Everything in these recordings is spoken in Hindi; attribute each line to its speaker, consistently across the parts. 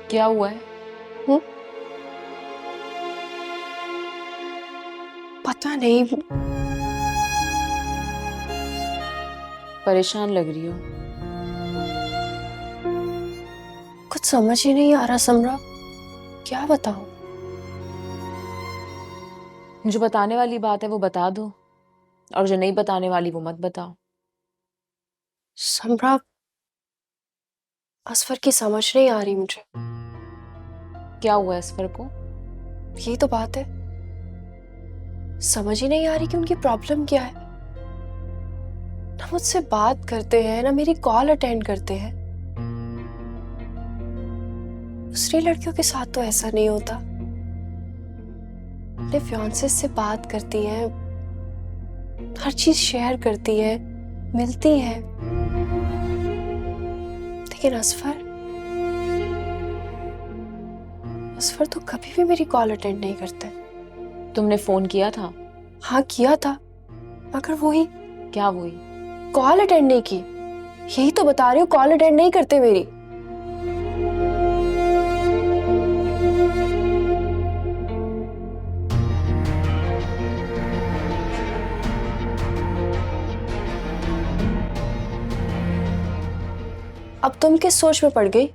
Speaker 1: क्या हुआ है?
Speaker 2: हम्म? पता नहीं,
Speaker 1: परेशान लग रही हो।
Speaker 2: कुछ समझ ही नहीं आ रहा समरा, क्या बताऊं।
Speaker 1: जो बताने वाली बात है वो बता दो, और जो नहीं बताने वाली वो मत बताओ।
Speaker 2: समरा, असफर की समझ नहीं आ रही मुझे।
Speaker 1: क्या हुआ असफर को?
Speaker 2: यही तो बात है, समझ ही नहीं आ रही कि उनकी प्रॉब्लम क्या है। ना मुझसे बात करते हैं, ना मेरी कॉल अटेंड करते हैं। दूसरी लड़कियों के साथ तो ऐसा नहीं होता। अपने फियांसे से बात करती हैं, हर चीज शेयर करती है, मिलती है। लेकिन असफर असफर तो कभी भी मेरी कॉल अटेंड नहीं करते।
Speaker 1: तुमने फोन किया था?
Speaker 2: हाँ किया था, मगर वही
Speaker 1: क्या वही?
Speaker 2: कॉल अटेंड नहीं की। यही तो बता रही हूँ, कॉल अटेंड नहीं करते मेरी। अब तुम किस सोच में पड़ गई?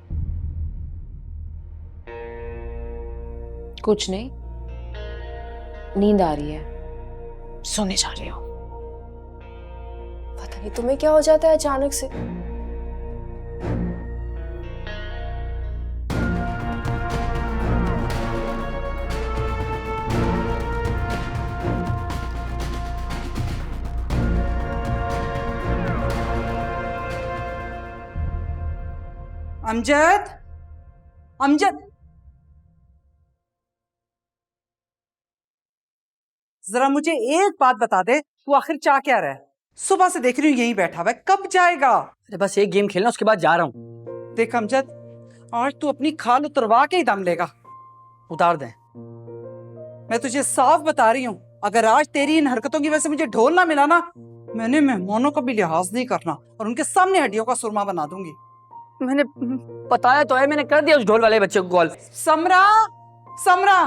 Speaker 1: कुछ नहीं, नींद आ रही है, सोने जा रही हो।
Speaker 2: पता नहीं तुम्हें क्या हो जाता है अचानक से।
Speaker 3: अमजद, अमजद, जरा मुझे एक बात बता दे, तू आखिर चाह क्या रहा है? सुबह से देख रही हूँ यहीं बैठा हुआ है, कब जाएगा?
Speaker 4: अरे बस एक गेम खेलना, उसके बाद जा रहा हूँ।
Speaker 3: देख अमजद, आज तू अपनी खाल उतरवा के ही दम लेगा।
Speaker 4: उतार दे।
Speaker 3: मैं तुझे साफ बता रही हूँ, अगर आज तेरी इन हरकतों की वजह से मुझे ढोल ना मिला ना, मैंने मेहमानों का भी लिहाज नहीं करना और उनके सामने हड्डियों का सुरमा बना दूंगी।
Speaker 4: मैंने बताया तो है, मैंने कर दिया उस ढोल वाले बच्चे को कॉल।
Speaker 3: समरा, समरा,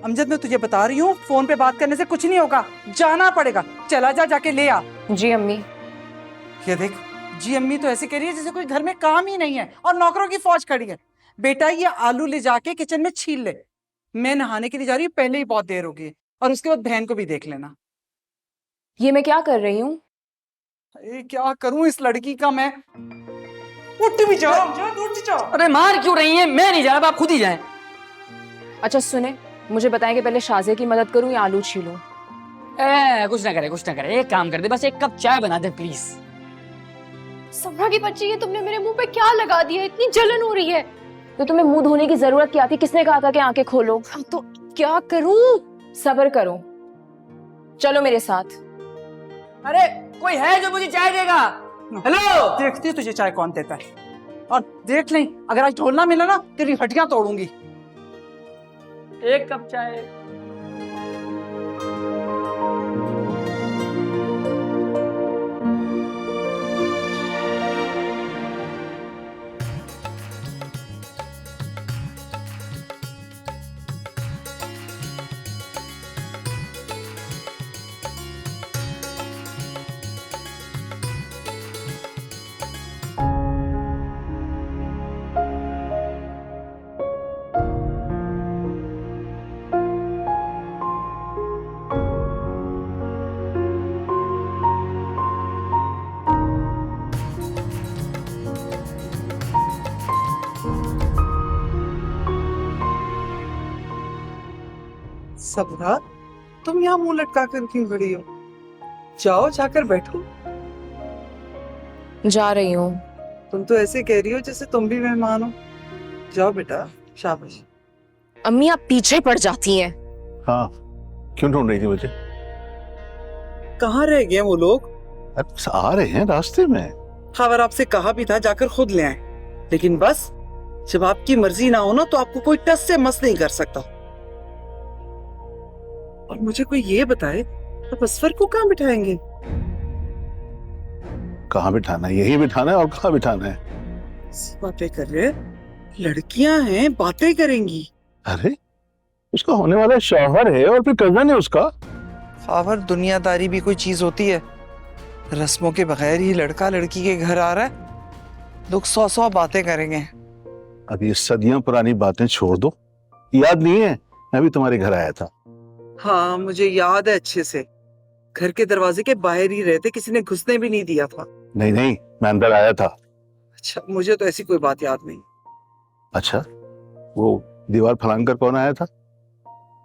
Speaker 3: अमजद मैं तुझे बता रही हूँ, फोन पे बात करने से कुछ नहीं होगा, जाना पड़ेगा। चला जा, जाके ले आ।
Speaker 1: जी अम्मी।
Speaker 3: ये देख, जी अम्मी तो ऐसे कह रही है जैसे कोई घर में काम ही नहीं है और नौकरों की फौज खड़ी है। बेटा ये आलू ले जाके किचन में छील ले, मैं नहाने के लिए जा रही हूँ, पहले ही बहुत देर हो गई है। और उसके बाद बहन को भी देख लेना।
Speaker 1: ये मैं क्या कर रही हूँ?
Speaker 3: क्या करूं इस लड़की का मैं। उठ भी जाओ, उठ जाओ।
Speaker 4: अरे मार क्यों रही है? मैं नहीं जा रहा, आप खुद ही जाएं।
Speaker 1: अच्छा सुने, मुझे बताएं कि पहले शाज़े की मदद करूं या आलू छीलूं?
Speaker 4: कुछ ना करे, कुछ ना करे, एक काम कर दे, बस एक कप चाय बना दे प्लीज।
Speaker 2: समरा की बच्ची, ये तुमने मेरे मुंह पे क्या लगा दिया? इतनी जलन हो रही है।
Speaker 1: तो तुम्हें मुंह धोने की जरूरत क्या थी? किसने कहा था कि आंखें खोलो?
Speaker 2: तो क्या करूं?
Speaker 1: सब्र करो, चलो मेरे साथ।
Speaker 4: अरे कोई है जो मुझे चाय देगा? हेलो,
Speaker 3: देखती तुझे चाय कौन देता है, और देख लें अगर आज ढोल ना मिला ना, तेरी हड्डियां तोड़ूंगी।
Speaker 4: एक कप चाय।
Speaker 3: सबरा, तुम यहाँ मुंह लटका कर क्यों खड़ी हो? जाओ, जाकर बैठो।
Speaker 1: जा रही हूँ।
Speaker 3: तुम तो ऐसे कह रही हो जैसे तुम भी मेहमान हो। जाओ बेटा, शाबाश।
Speaker 1: अम्मी आप पीछे पड़ जाती हैं।
Speaker 5: हाँ, क्यों ढूंढ रही थी मुझे?
Speaker 3: कहाँ रह गए वो लोग?
Speaker 5: अरे आ रहे हैं रास्ते में।
Speaker 3: खबर आपसे कहा भी था जाकर खुद ले आए, लेकिन बस जब आपकी मर्जी ना हो ना, तो आपको कोई टस से मस नहीं कर सकता। और मुझे कोई ये बताए, अब असफर को कहाँ बिठाएंगे?
Speaker 5: कहाँ बिठाना है? यही बिठाना है, और कहाँ बिठाना है?
Speaker 3: बातें कर रहे हैं, लड़कियां हैं, बातें करेंगी।
Speaker 5: अरे उसका होने वाला शौहर है और फिर कजन है उसका।
Speaker 3: खबर दुनियादारी भी कोई चीज होती है? रस्मों के बगैर ही लड़का लड़की के घर आ रहा है, लोग 100 बातें करेंगे।
Speaker 5: अब ये सदियों पुरानी बातें छोड़ दो। याद नहीं है मैं भी तुम्हारे घर आया था?
Speaker 3: हाँ मुझे याद है अच्छे से। घर के दरवाजे के बाहर ही रहते, किसी ने घुसने भी नहीं दिया था।
Speaker 5: नहीं नहीं, मैं अंदर आया था।
Speaker 3: अच्छा, मुझे तो ऐसी कोई बात याद नहीं।
Speaker 5: अच्छा, वो दीवार फलांग कर कौन आया था?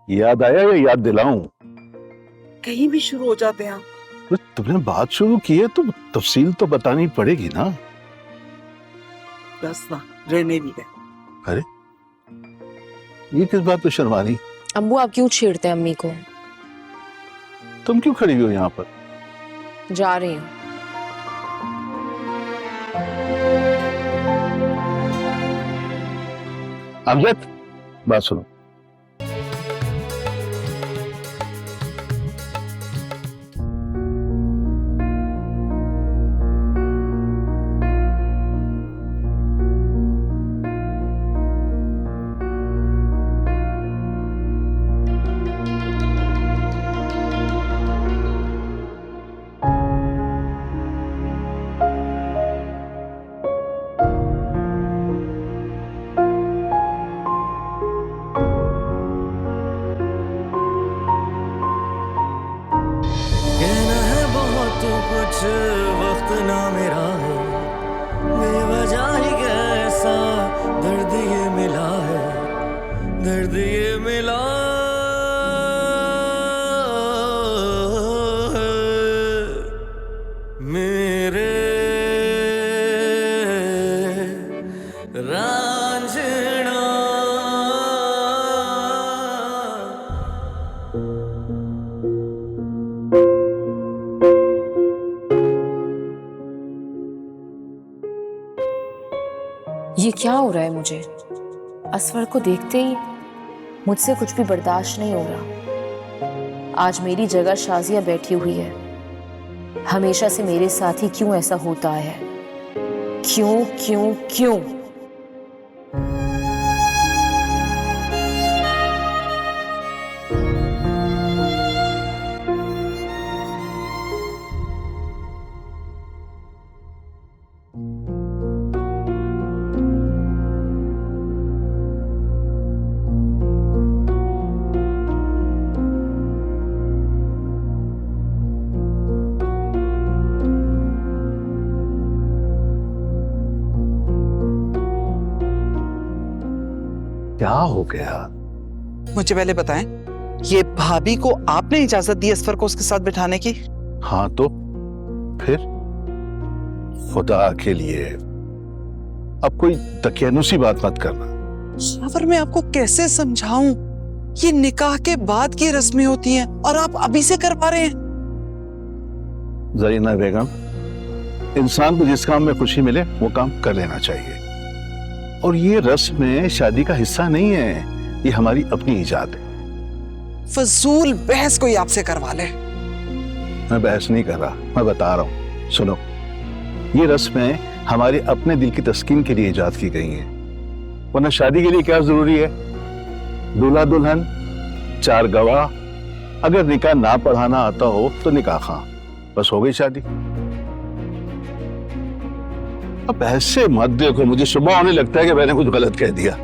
Speaker 5: याद आया या याद दिलाऊं?
Speaker 3: कहीं भी शुरू हो जाते हैं आप।
Speaker 5: तो तुमने बात शुरू की है तो तफसील तो बतानी पड़ेगी ना।
Speaker 3: बस ना, रहने भी गए।
Speaker 5: अरे ये किस बात पे शर्मा रही?
Speaker 1: अब्बू आप क्यों छेड़ते हैं अम्मी को?
Speaker 5: तुम क्यों खड़ी हो यहाँ पर?
Speaker 1: जा रही हूँ।
Speaker 5: अमजद, बात सुनो।
Speaker 6: कुछ वक्त ना मेरा है, बेवजह ही कैसा दर्द ये मिला है, दर्द ये मिला है मेरे रांझना।
Speaker 1: ये क्या हो रहा है मुझे? असफर को देखते ही मुझसे कुछ भी बर्दाश्त नहीं हो रहा। आज मेरी जगह शाजिया बैठी हुई है। हमेशा से मेरे साथ ही क्यों ऐसा होता है? क्यों क्यों क्यों?
Speaker 5: क्या हो गया?
Speaker 3: मुझे पहले बताएं, ये भाभी को आपने इजाजत दी असफर को उसके साथ बिठाने की?
Speaker 5: हाँ तो फिर खुदा के लिए अब कोई दकियानुसी बात मत करना।
Speaker 3: शावर मैं आपको कैसे समझाऊं? ये निकाह के बाद की रस्में होती हैं और आप अभी से करवा रहे हैं।
Speaker 5: जरीना बेगम, इंसान को जिस काम में खुशी मिले वो काम कर लेना चाहिए। और ये रस्म शादी का हिस्सा नहीं है, ये हमारी अपनी इजाद है।
Speaker 3: फजूल बहस कोई आपसे करवा ले।
Speaker 5: मैं बहस नहीं कर रहा, मैं बता रहा हूँ। सुनो, ये रस्में हमारे अपने दिल की तस्कीन के लिए इजाद की गई हैं। वरना शादी के लिए क्या जरूरी है? दूल्हा दुल्हन, 4 गवाह, अगर निकाह ना पढ़ाना आता हो तो निकाह खां, बस हो गई शादी। अब ऐसे मत देखो, मुझे सुबह होने लगता है कि मैंने कुछ गलत कह दिया।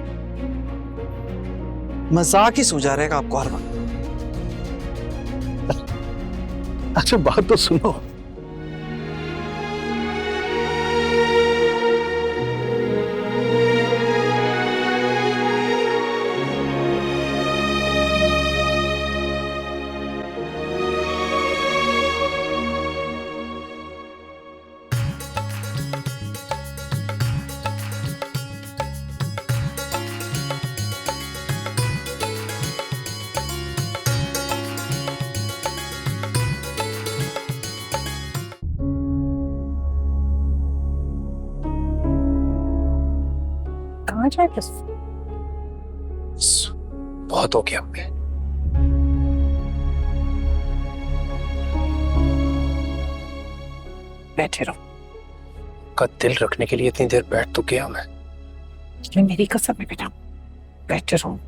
Speaker 3: मजाक ही सूझा रहेगा आपको हर वक्त।
Speaker 5: अच्छा बात तो सुनो।
Speaker 3: कहाँ जाए?
Speaker 6: बहुत हो गया हमें। बैठे रहो। का दिल रखने के लिए इतनी देर बैठ तो गया मैं।
Speaker 3: ये मेरी कसम है बेटा, बैठे रहो।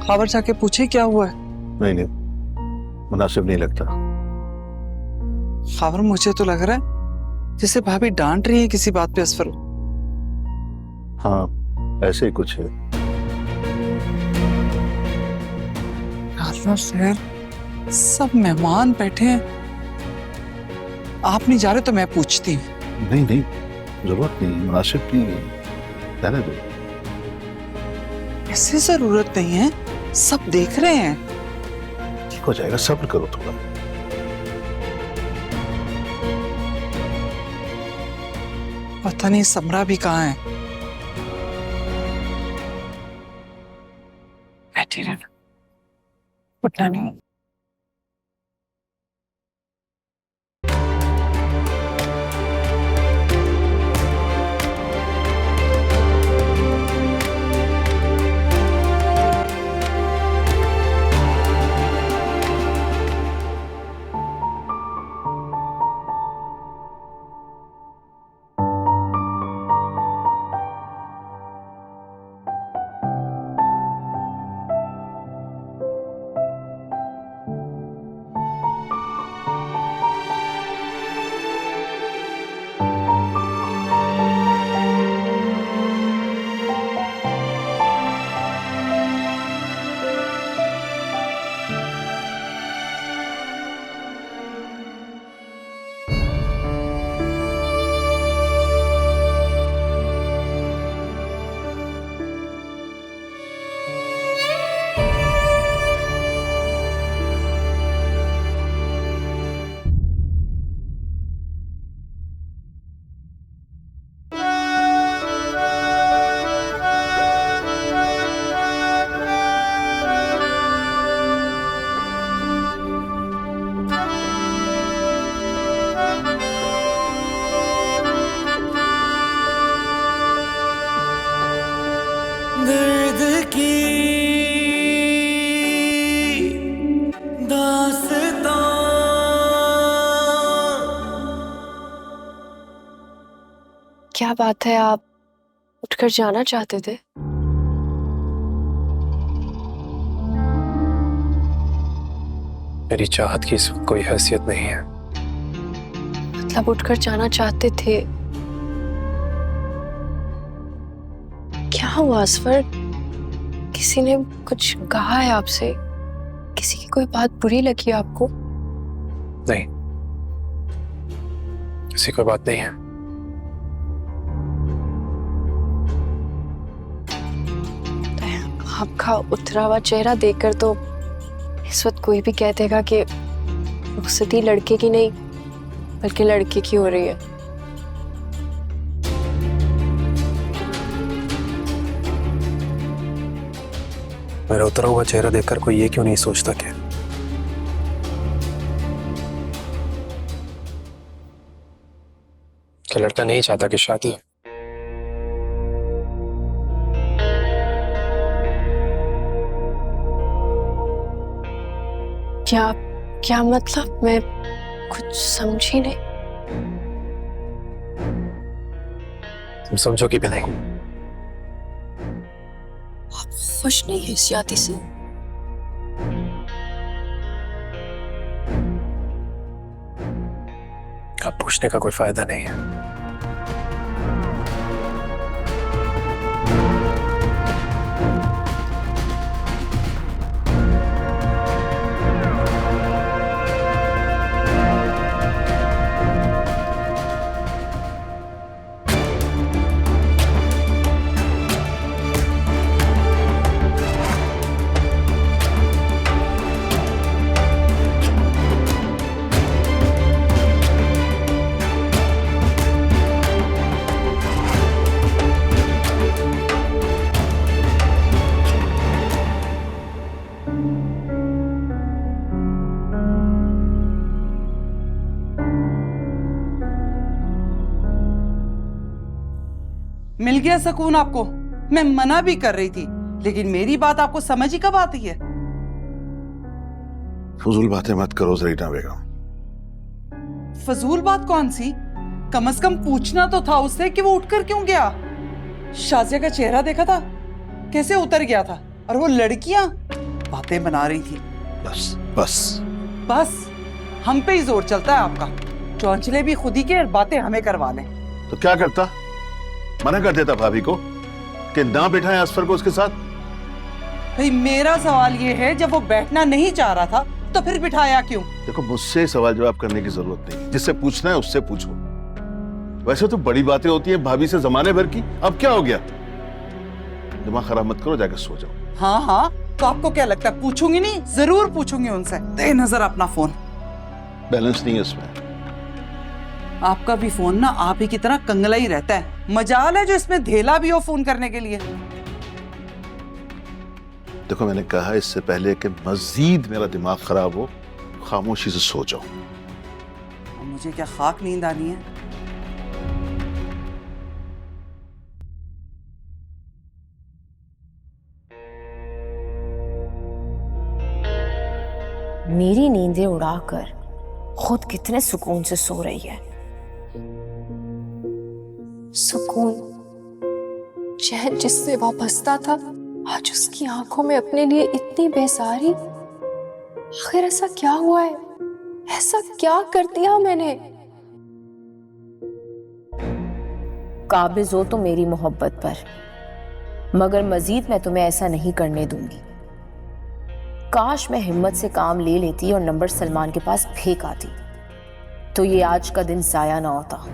Speaker 3: खबर जाके पूछे क्या हुआ है।
Speaker 5: नहीं, मुनासिब नहीं लगता।
Speaker 3: खबर मुझे तो लग रहा है जैसे भाभी डांट रही है किसी बात पे असफर।
Speaker 5: हाँ, ऐसे ही कुछ है।
Speaker 3: सर, सब मेहमान बैठे हैं, आप नहीं जा रहे तो मैं पूछती हूँ।
Speaker 5: नहीं, जरूरत नहीं, मुनासिब नहीं है, रहने दो।
Speaker 3: ऐसे जरूरत नहीं है, सब देख रहे हैं।
Speaker 5: ठीक हो जाएगा, सब्र करो थोड़ा।
Speaker 3: पता नहीं समरा भी कहाँ है। बैठे रहना, उठना नहीं।
Speaker 6: दर्द की दास्तां।
Speaker 2: क्या बात है, आप उठकर जाना चाहते थे?
Speaker 7: मेरी चाहत की इस वक्त कोई हैसियत नहीं है।
Speaker 2: मतलब उठकर जाना चाहते थे? क्या हुआ असफर? किसी ने कुछ कहा है आपसे? किसी की कोई बात बुरी लगी आपको?
Speaker 7: नहीं, ऐसी कोई बात नहीं है।
Speaker 2: आपका उतरा हुआ चेहरा देखकर तो इस वक्त कोई भी कह देगा कि रुखसती लड़के की नहीं बल्कि लड़के की हो रही है।
Speaker 7: मेरा उतरा हुआ चेहरा देखकर कोई ये क्यों नहीं सोचता कि लड़का नहीं चाहता कि शादी हो।
Speaker 2: क्या मतलब? मैं कुछ समझी नहीं।
Speaker 7: तुम समझोगी भी नहीं।
Speaker 2: आप खुश नहीं है इस शादी से?
Speaker 7: अब पूछने का कोई फायदा नहीं है।
Speaker 3: मिल गया सुकून आपको? मैं मना भी कर रही थी, लेकिन मेरी बात आपको समझ ही कब आती है?
Speaker 5: फजूल बातें मत करो जरीना बेगम।
Speaker 3: फजूल बात कौन सी? कम से कम पूछना तो था उससे कि वो उठकर क्यों गया। शाजिया का चेहरा देखा था, कैसे उतर गया था, और वो लड़कियां बातें बना रही थी।
Speaker 5: बस बस
Speaker 3: बस हम पे ही जोर चलता है आपका। चौंचले भी खुद ही के और बातें हमें करवा लें।
Speaker 5: तो क्या करता? मना कर देता भाभी को कि ना बिठाएं असफर को उसके साथ।
Speaker 3: भाई मेरा सवाल ये है, जब वो बैठना नहीं चाह रहा था तो फिर बिठाया क्यों?
Speaker 5: देखो, मुझसे सवाल जवाब करने की जरूरत नहीं, जिससे पूछना है उससे पूछो। वैसे तो बड़ी बातें होती है भाभी से जमाने भर की, अब क्या हो गया? दिमाग खराब मत करो, जाकर सो जाओ।
Speaker 3: हाँ हाँ, तो आपको क्या लगता है पूछूंगी नहीं? जरूर पूछूंगी उनसे। दे नजर अपना फोन।
Speaker 5: बैलेंस नहीं है इसमें।
Speaker 3: आपका भी फोन ना आप ही की तरह कंगला ही रहता है। मजाल है जो इसमें धेला भी हो फोन करने के लिए।
Speaker 5: देखो, मैंने कहा इससे पहले कि मजीद मेरा दिमाग खराब हो, खामोशी से सो जाओ।
Speaker 3: मुझे क्या खाक नींद आनी है?
Speaker 1: मेरी नींदें उड़ाकर खुद कितने सुकून से सो रही है।
Speaker 2: सुकून, चैन जिससे वाबस्ता था, आज उसकी आंखों में अपने लिए इतनी बेसारी। आखिर ऐसा क्या हुआ है? ऐसा क्या कर दिया मैंने?
Speaker 1: काबिज हो तो मेरी मोहब्बत पर, मगर मजीद मैं तुम्हें ऐसा नहीं करने दूंगी। काश मैं हिम्मत से काम ले लेती और नंबर सलमान के पास फेंक आती, तो ये आज का दिन जाया ना होता।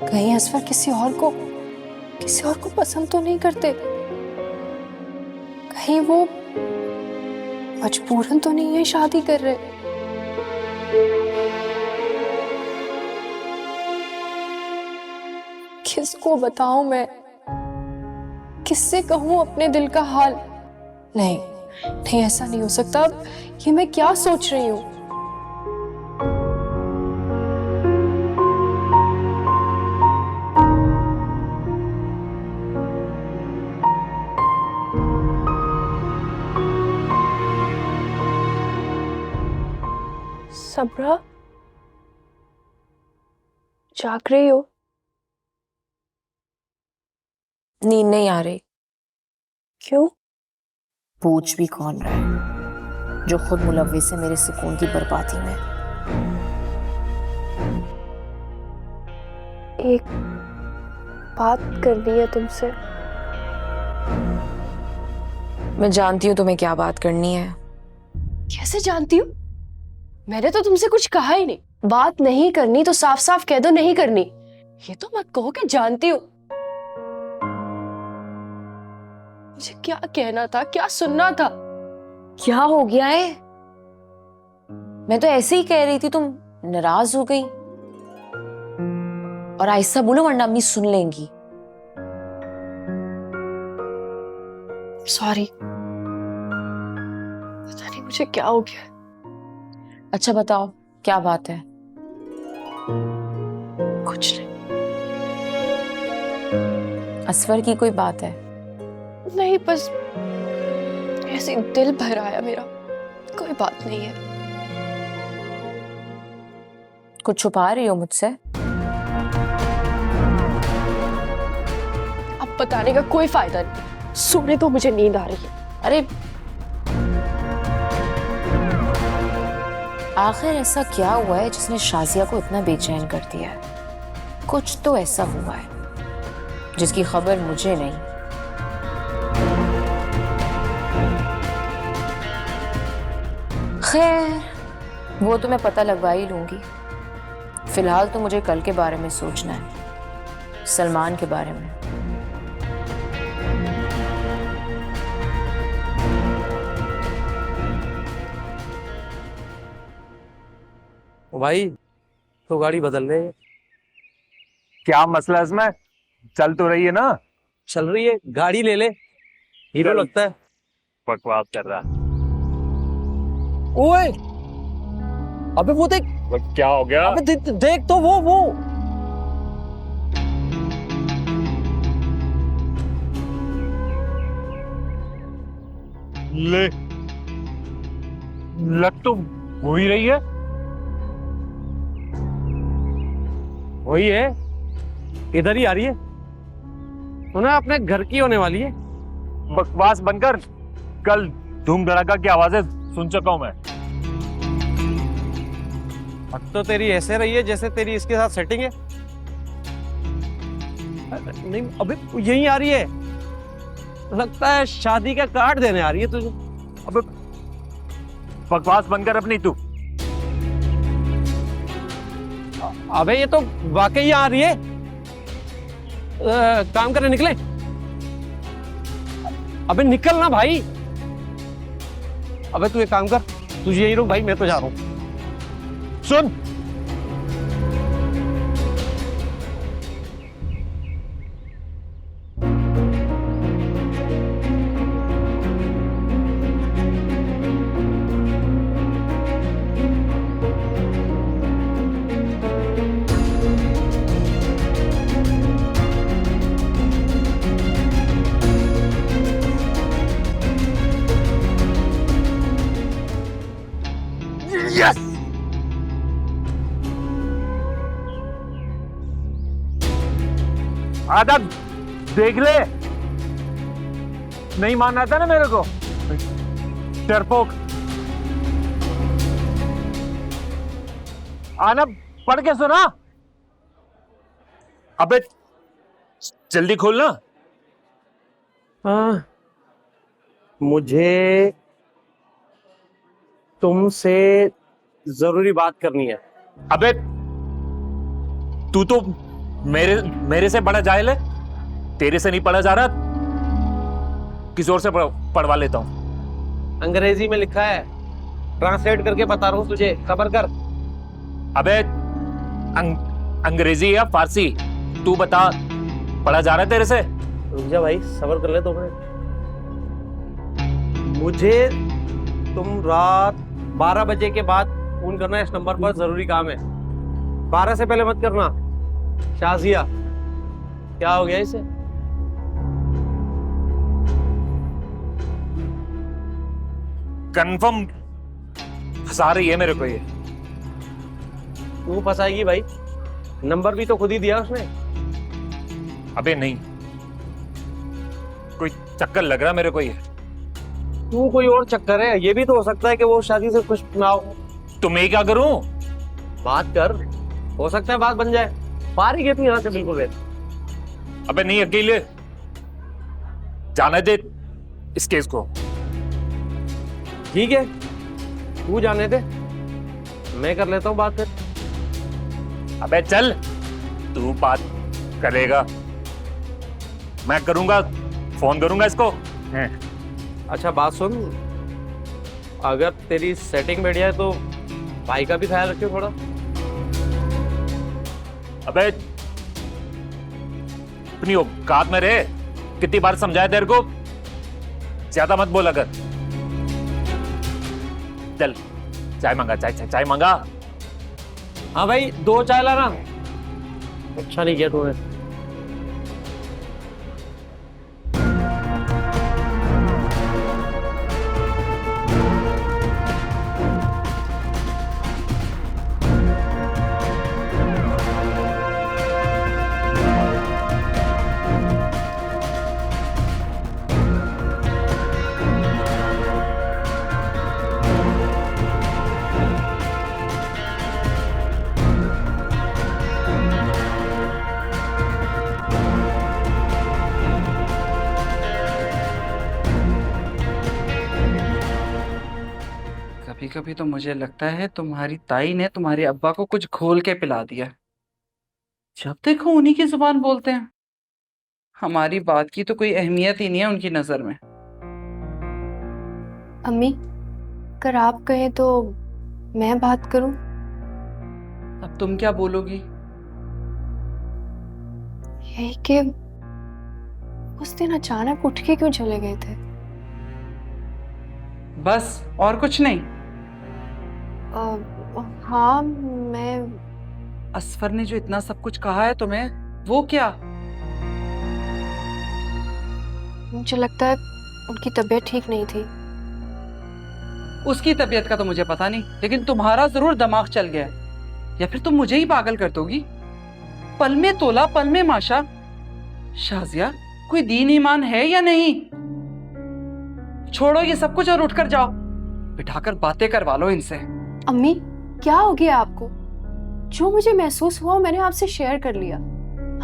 Speaker 2: कहीं असफर किसी और को पसंद तो नहीं करते? कहीं वो मजबूरन तो नहीं है शादी कर रहे? किसको बताऊं मैं? किससे कहूं अपने दिल का हाल? नहीं, ऐसा नहीं हो सकता। ये मैं क्या सोच रही हूं? सबरा, जाग रही हो?
Speaker 1: नींद नहीं आ रही।
Speaker 2: क्यों?
Speaker 1: पूछ भी कौन रहा है जो खुद मुलव्विस है मेरे सुकून की बर्बादी में।
Speaker 2: एक बात करनी है तुमसे।
Speaker 1: मैं जानती हूँ तुम्हें क्या बात करनी है।
Speaker 2: कैसे जानती हूँ? मैंने तो तुमसे कुछ कहा ही नहीं। बात नहीं करनी तो साफ साफ कह दो नहीं करनी। ये तो मत कहो कि जानती हूँ। मुझे क्या कहना था, क्या सुनना था?
Speaker 1: क्या हो गया है? मैं तो ऐसे ही कह रही थी, तुम नाराज हो गई। और आहिस्ता बोलो वरना अम्मी सुन लेंगी।
Speaker 2: सॉरी, पता नहीं मुझे क्या हो गया।
Speaker 1: अच्छा बताओ क्या बात है?
Speaker 2: कुछ नहीं।
Speaker 1: असफर की कोई बात है?
Speaker 2: नहीं, बस ऐसे दिल भर आया मेरा। कोई बात नहीं है।
Speaker 1: कुछ छुपा रही हो मुझसे?
Speaker 2: अब बताने का कोई फायदा नहीं। सोने तो मुझे नींद आ रही है।
Speaker 1: अरे आखिर ऐसा क्या हुआ है जिसने शाजिया को इतना बेचैन कर दिया है? कुछ तो ऐसा हुआ है जिसकी खबर मुझे नहीं। खैर, वो तो मैं पता लगवा ही लूंगी। फिलहाल तो मुझे कल के बारे में सोचना है, सलमान के बारे में।
Speaker 7: भाई तो गाड़ी बदल रहे हैं।
Speaker 8: क्या मसला है इसमें? चल तो रही है ना?
Speaker 7: चल रही है, गाड़ी ले ले। हीरो लगता है।
Speaker 8: बकवास कर रहा।
Speaker 7: ओए,
Speaker 8: अबे वो देख,
Speaker 9: क्या हो गया?
Speaker 8: अबे देख तो वो
Speaker 9: ले, लग तो हो ही रही है।
Speaker 8: वही है, इधर ही आ रही है। उन्हें अपने घर की होने वाली है।
Speaker 9: बकवास बनकर, कल धूम धड़ाका की आवाजें सुन चुका हूं मैं।
Speaker 8: अब तो तेरी ऐसे रही है जैसे तेरी इसके साथ सेटिंग है। नहीं, अबे यही आ रही है। लगता है शादी का कार्ड देने आ रही है तुझे।
Speaker 9: अबे बकवास बनकर अपनी तू।
Speaker 8: अबे ये तो वाकई आ रही है। काम करने निकले। अबे निकल ना भाई। अबे तू एक काम कर, तुझे यही रुक भाई, मैं तो जा रहा हूं।
Speaker 9: सुन, यस, आदम देख ले। नहीं मानना था ना मेरे को, डरपोक। आना, पढ़ के सुना। अबे जल्दी खोलना।
Speaker 8: हाँ, मुझे तुमसे जरूरी बात करनी है।
Speaker 9: अबे तू तो मेरे से बड़ा जाहिल है। तेरे से नहीं पढ़ा जा रहा, किसी और से पढ़वा लेता हूं।
Speaker 8: अंग्रेजी में लिखा है, ट्रांसलेट करके बता रहा हूं तुझे, सबर कर।
Speaker 9: अबे अंग्रेजी या फारसी, तू बता, पढ़ा जा रहा है तेरे से?
Speaker 8: रुक जा भाई, सबर कर ले 2 मिनट। मुझे तुम रात 12 बजे के बाद फोन करना है, इस नंबर पर जरूरी काम है। 12 से पहले मत करना। शाजिया, क्या हो गया इसे?
Speaker 9: कंफर्म फंसा रही है मेरे को ये।
Speaker 8: तू फंसाएगी भाई, नंबर भी तो खुद ही दिया उसने।
Speaker 9: अबे नहीं, कोई चक्कर लग रहा मेरे को ये।
Speaker 8: तू कोई और चक्कर है, ये भी तो हो सकता है कि वो शादी से खुश ना हो।
Speaker 9: तो मैं क्या करूं?
Speaker 8: बात कर, हो सकता है बात बन जाए। पारी गई यहाँ से बिल्कुल है।
Speaker 9: अबे नहीं, अकेले जाने दे इस केस को।
Speaker 8: ठीक है, तू जाने दे, मैं कर लेता हूँ बात फिर।
Speaker 9: अबे चल, तू बात करेगा, मैं करूंगा, फोन करूंगा इसको।
Speaker 8: अच्छा बात सुन, अगर तेरी सेटिंग बढ़िया है तो भाई का भी ख्याल रखियो थोड़ा।
Speaker 9: अबे अपनी औकात में रहे। कितनी बार समझाया तेरे को, ज्यादा मत बोला कर। चल चाय मंगा, चाय मंगा।
Speaker 8: हाँ भाई, 2 चाय लाना। अच्छा नहीं किया तूने।
Speaker 3: कभी कभी तो मुझे लगता है तुम्हारी ताई ने तुम्हारे अब्बा को कुछ घोल के पिला दिया। जब देखो उन्हीं की जुबान बोलते हैं। हमारी बात की तो कोई अहमियत ही नहीं है उनकी नजर में।
Speaker 2: अम्मी, अगर आप कहें तो मैं बात करूं?
Speaker 3: अब तुम क्या बोलोगी?
Speaker 2: यही कि उस दिन अचानक उठ के क्यों चले गए थे?
Speaker 3: बस और कुछ नहीं?
Speaker 2: हाँ मैं
Speaker 3: असफर ने जो इतना सब कुछ कहा है तुम्हें, वो क्या?
Speaker 2: मुझे लगता है उनकी तबीयत ठीक नहीं थी।
Speaker 3: उसकी तबीयत का तो मुझे पता नहीं, लेकिन तुम्हारा जरूर दिमाग चल गया है। या फिर तुम मुझे ही पागल कर दोगी। पल में तोला पल में माशा। शाजिया, कोई दीन ईमान है या नहीं? छोड़ो ये सब कुछ और उठकर जाओ, बिठाकर बातें करवा लो इनसे।
Speaker 2: अम्मी, क्या हो गया आपको? जो मुझे महसूस हुआ मैंने आपसे शेयर कर लिया।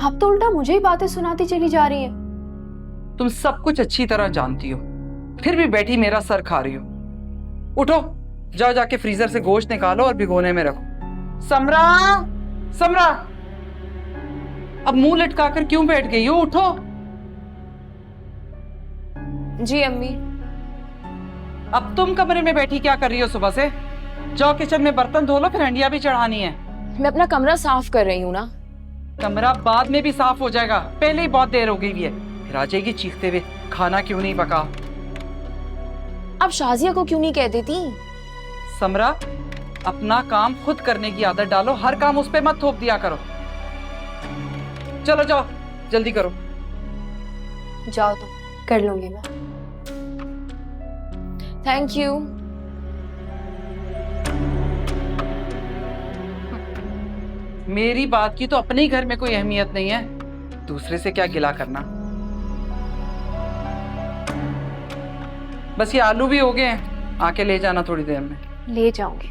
Speaker 2: आप तो उल्टा मुझे ही बातें सुनाती चली जा रही हैं।
Speaker 3: तुम सब कुछ अच्छी तरह जानती हो, फिर भी बैठी मेरा सर खा रही हो। उठो, जाओ जाके फ्रीजर से गोश्त निकालो और भिगोने में रखो। समरा, समरा, अब मुंह लटकाकर क्यों बैठ गई हो? उठो।
Speaker 1: जी अम्मी।
Speaker 3: अब तुम कमरे में बैठी क्या कर रही हो सुबह से? जाओ किचन में बर्तन धो लो, फिर हंडिया भी चढ़ानी है।
Speaker 1: मैं अपना कमरा साफ कर रही हूँ ना।
Speaker 3: कमरा बाद में भी साफ हो जाएगा, पहले ही बहुत देर हो गई है। फिर आ जाएगी चीखते हुए, खाना क्यों नहीं पका?
Speaker 1: अब शाजिया को क्यों नहीं कह देती?
Speaker 3: समरा, अपना काम खुद करने की आदत डालो, हर काम उस पे मत थोप दिया करो। चलो जाओ, जल्दी करो।
Speaker 2: जाओ तुम, कर लूंगी मैं।
Speaker 1: Thank you.
Speaker 3: मेरी बात की तो अपने ही घर में कोई अहमियत नहीं है, दूसरे से क्या गिला करना। बस ये आलू भी हो गए हैं, आके ले जाना थोड़ी देर में।
Speaker 2: ले जाऊंगी।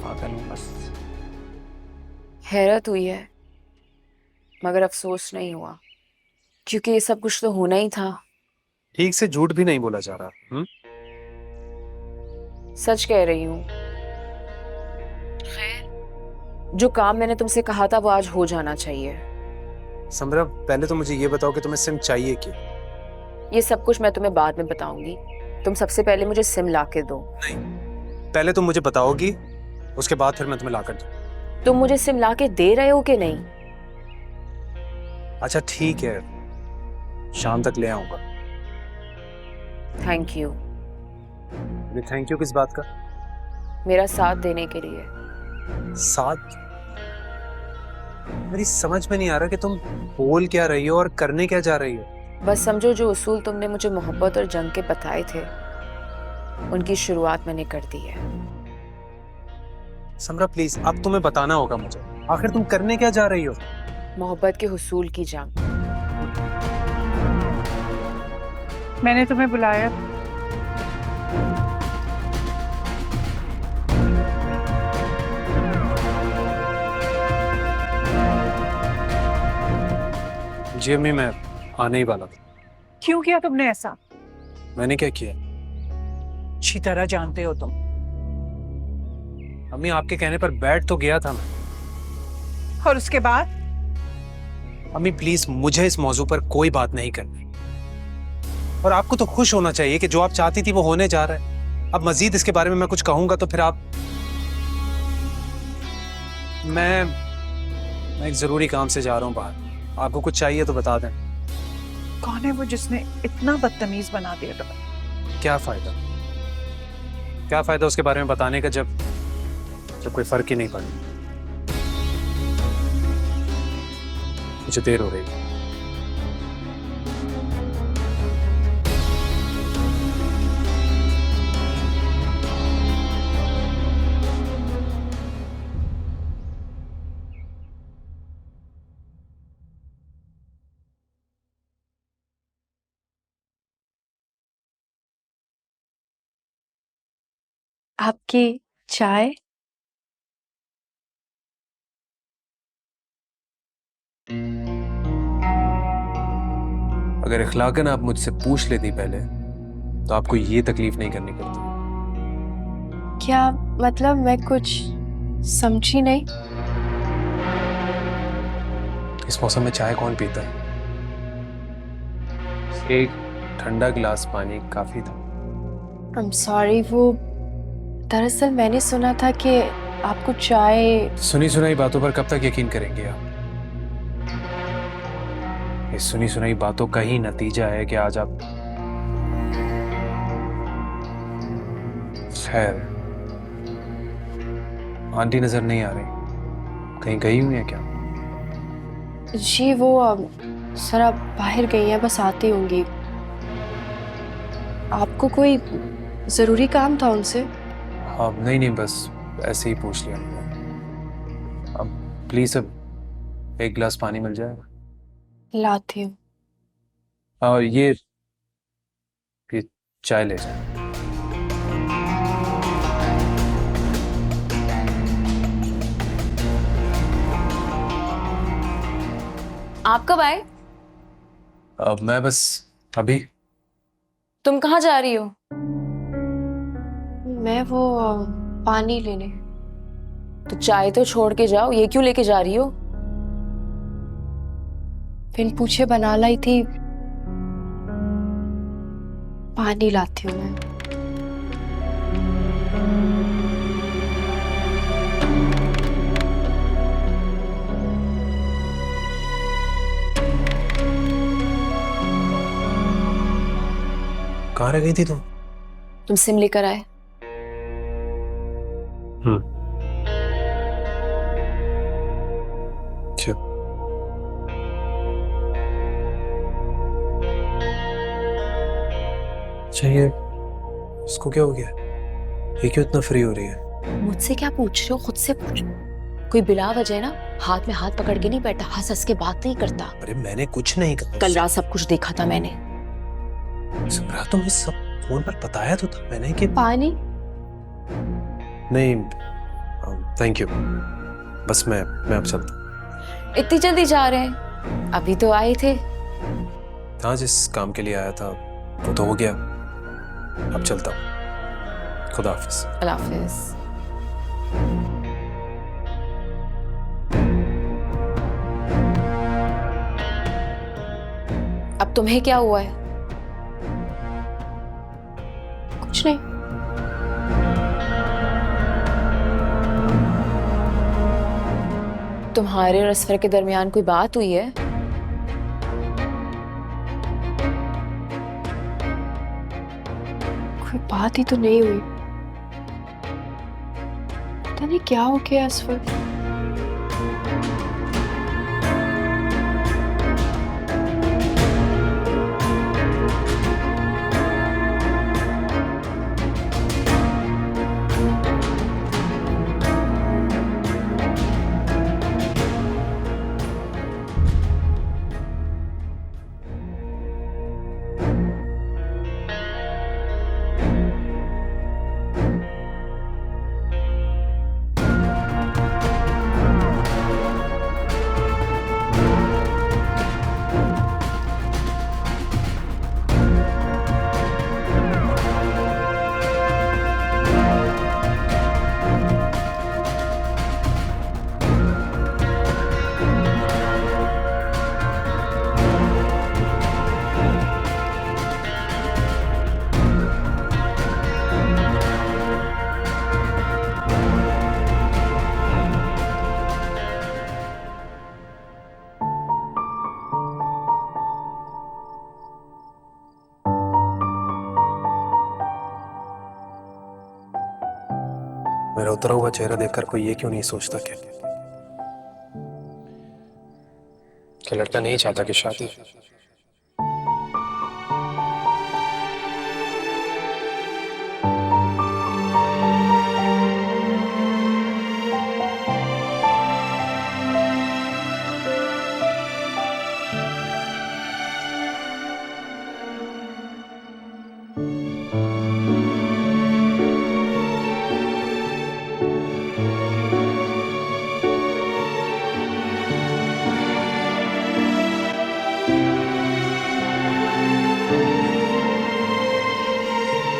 Speaker 3: पागल हूं बस।
Speaker 1: हैरत हुई है, मगर अफसोस नहीं हुआ, क्योंकि ये सब कुछ तो होना ही था।
Speaker 7: ठीक से झूठ भी नहीं बोला जा रहा।
Speaker 1: सच कह रही हूँ। जो काम मैंने तुमसे कहा था वो आज हो जाना चाहिए।
Speaker 7: समरा, पहले तो मुझे ये बताओ कि तुम्हें सिम चाहिए क्यों?
Speaker 1: ये सब कुछ मैं तुम्हें बाद में बताऊंगी। तुम सबसे पहले मुझे सिम ला के दो।
Speaker 7: नहीं, पहले तुम मुझे बताओगी, उसके बाद फिर मैं तुम्हें ला कर दूँ।
Speaker 1: तुम मुझे सिम ला के दे रहे हो कि नहीं?
Speaker 7: अच्छा ठीक है, शाम तक ले आऊंगा।
Speaker 1: Thank you.
Speaker 7: थैंक यू किस बात का?
Speaker 1: मेरा साथ देने के लिए।
Speaker 7: साथ? मेरी समझ में नहीं आ रहा कि तुम बोल क्या रही हो और करने क्या जा रही हो।
Speaker 1: बस समझो, जो उसूल तुमने मुझे मोहब्बत और जंग के बताए थे, उनकी शुरुआत मैंने कर दी है।
Speaker 7: समरा प्लीज, अब तुम्हें बताना होगा मुझे, आखिर तुम करने क्या जा रही हो?
Speaker 1: मोहब्बत के हुसूल की जंग।
Speaker 3: मैंने तुम्हें बुलाया।
Speaker 7: जी अम्मी, मैं आने ही वाला था।
Speaker 10: क्यों किया तुमने ऐसा?
Speaker 7: मैंने क्या किया?
Speaker 10: अच्छी तरह जानते हो तुम।
Speaker 7: अम्मी, आपके कहने पर बैठ तो गया था मैं।
Speaker 10: और उसके बाद?
Speaker 7: अम्मी प्लीज, मुझे इस मौजू पर कोई बात नहीं करनी। और आपको तो खुश होना चाहिए कि जो आप चाहती थी वो होने जा रहा है। अब मजीद इसके बारे में मैं कुछ कहूंगा तो फिर आप... मैं एक जरूरी काम से जा रहा हूँ बाहर। आपको कुछ चाहिए तो बता दें।
Speaker 10: कौन है वो जिसने इतना बदतमीज बना दिया तुम्हें?
Speaker 7: क्या फायदा? क्या फायदा उसके बारे में बताने का जब कोई फर्क ही नहीं पड़ा। मुझे देर हो रही है।
Speaker 2: आपकी चाय?
Speaker 7: अगर इखलाकन आप मुझसे पूछ लेती पहले तो आपको ये तकलीफ नहीं करनी पड़ती।
Speaker 2: क्या मतलब? मैं कुछ समझी नहीं।
Speaker 7: इस मौसम में चाय कौन पीता है? एक ठंडा गिलास पानी काफी था।
Speaker 2: I'm sorry, वो दरअसल मैंने सुना था कि आपको चाय...
Speaker 7: सुनी सुनाई बातों पर कब तक यकीन करेंगे आप? ये सुनी सुनाई बातों का ही नतीजा है कि आज आप। खैर, आंटी नजर नहीं आ रही, कहीं गई हुई है क्या?
Speaker 2: जी वो जरा बाहर गई हैं, बस आती होंगी। आपको कोई जरूरी काम था उनसे?
Speaker 7: हाँ नहीं नहीं, बस ऐसे ही पूछ लिया। अब प्लीज अब एक गिलास पानी मिल जाएगा?
Speaker 2: लाती हूँ।
Speaker 7: और ये चाय ले जाए।
Speaker 1: आप कब आए?
Speaker 7: अब मैं बस अभी।
Speaker 1: तुम कहाँ जा रही हो?
Speaker 2: मैं वो पानी लेने।
Speaker 1: तो चाय तो छोड़ के जाओ, ये क्यों लेके जा रही हो?
Speaker 2: बिन पूछे बना लाई थी, पानी लाती हूँ मैं।
Speaker 7: कहाँ रह गई थी तुम?
Speaker 1: तुम सिम लेकर आए।
Speaker 7: अच्छा, ये इसको क्या हो गया? ये क्यों इतना फ्री हो रही है?
Speaker 1: मुझसे क्या पूछ रहे हो? खुद से पूछो। कोई बिला वजह ना हाथ में हाथ पकड़ के नहीं बैठा, हंस हंस के बात नहीं करता।
Speaker 7: अरे मैंने कुछ नहीं कहा।
Speaker 1: कल रात सब कुछ देखा था मैंने।
Speaker 7: सुब्रा, तुम्हें सब फोन पर बताया तो था मैंने कि
Speaker 2: पानी?
Speaker 7: नहीं थैंक यू, बस मैं अब चलता।
Speaker 1: इतनी जल्दी जा रहे हैं? अभी तो आए थे।
Speaker 7: हाँ, जिस काम के लिए आया था वो तो हो गया, अब चलता हूँ। खुदा हाफिज।
Speaker 1: अल्लाह हाफिज। अब तुम्हें क्या हुआ है?
Speaker 2: कुछ नहीं।
Speaker 1: तुम्हारे और असफर के दरमियान कोई बात हुई है?
Speaker 2: कोई बात ही तो नहीं हुई। पता नहीं क्या हो गया असफर।
Speaker 7: मेरा उतरा हुआ चेहरा देखकर कोई ये क्यों नहीं सोचता कि लड़का नहीं चाहता कि शादी